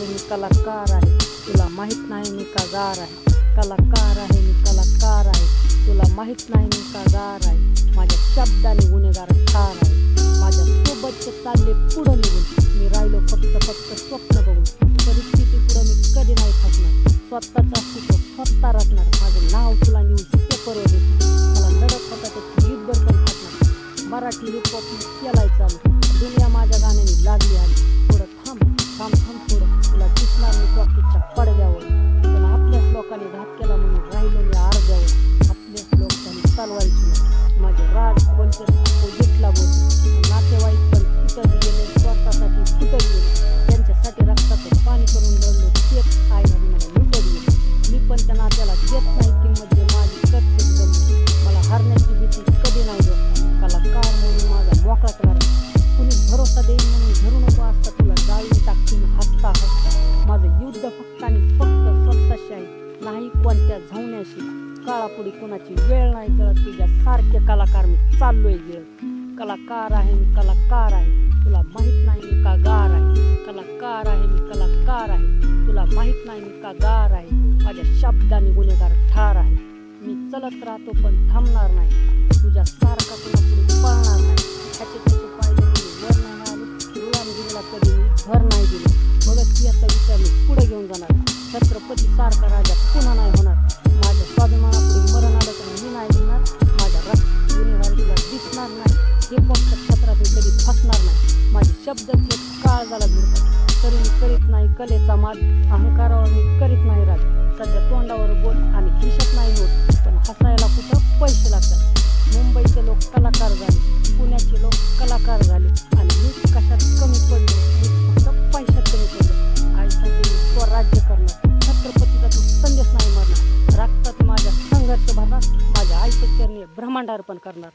आहे मी कलाकार आहे, तुला माहीत नाही मी का गार आहे. कलाकार आहे मी कलाकार आहे, तुला माहीत नाही मी का गार आहे. माझ्या शब्दाने गुन्हेगार ठार आहे. माझ्या सोबतचे चालले पुढं निघून, मी राहिलो फक्त स्वप्न बघून. परिस्थिती पुढं मी कधी नाही थांबणार, स्वतःचा अस्तित्व स्वतः राखणार. माझं नाव तुला न्यूज पेपरवर देतो, मला लढत होता ते युद्धभर पण खाटणार. मराठी हिपहॉप मी केलाय चालू, दुनिया माझ्या गाण्याने लागली आली. थोडं थांब थांब थांब थोडं, तुला दिसणार मी टॉकीच्या पडद्यावर. पण आपल्याच लोकांनी घात केला म्हणून राहिलो मी अर्ध्यावर. आपल्याच लोकांनी चालवायची नाही, माझे राज बोलते अपोजिटला बोलते. नातेवाईक पण कुठं गेले, स्वतःसाठी कुठं गेले. त्यांच्यासाठी रक्ताचं पाणी करून लढलो, तेच आई आणि मला लुटत गेले. मी पण त्या नात्याला देत नाही किंमत, जे माझी करते गमत. मला हरण्याची भीती कधी नाही दोस्त, कलाकार म्हणून माझा मोकळा करार. कुणी भरोसा देईन म्हणून धरू नको असता, तुला जाळी टाकून हसता हसता. माझं युद्ध फक्त आणि फक्त स्वतःशी आहे, नाही कोणत्या झावण्याशी. काळापुढे कोणाची वेळ नाही जळत, तुझ्या सारखे कलाकार मी चाललोय गिळत. कलाकार आहे मी कलाकार आहे, तुला माहीत नाही मी का गार आहे. कलाकार आहे मी कलाकार आहे, तुला माहीत नाही मी का गार आहे. माझ्या शब्दाने गुन्हेगार ठार आहे. मी चलत राहतो पण थांबणार नाही, तुझ्या सारखा कुणापुढे पळणार नाही. त्याचे पाय वर नाही आले, गुलामगिरीला कधी मी भर नाही दिली. बघत याचा विचार मी पुढे घेऊन जाणार, छत्रपती सारखा राजा पुन्हा नाही होणार. माझ्या स्वाभिमानापुढे मरण आलं तर मी नाही देणार. माझ्या रक्त गुन्हेगारी तुला दिसणार नाही, हे फक्त छत्रात मी कधी फसणार नाही. माझे शब्द थेट काळ झाला भिडतात, तरी मी करीत नाही कलेचा माग. अहंकारावर मी करीत नाही राज. सध्या तोंडावर बोल आणि खिशात नाही होत, पण हसायला कुठं पैसे लागतात. मुंबईचे लोक कलाकार झाले, पुण्याचे लोक कलाकार झाले, आणि मी कशात कमी पडलो, मी फक्त पैशात कमी पडलो. आईसाठी मी स्वराज्य करणार, छत्रपतीचा तो संदेश नाही मरणार. रक्तात माझ्या संघर्ष भरणार, माझ्या आईच्या चरणी ब्रह्मांड अर्पण करणार.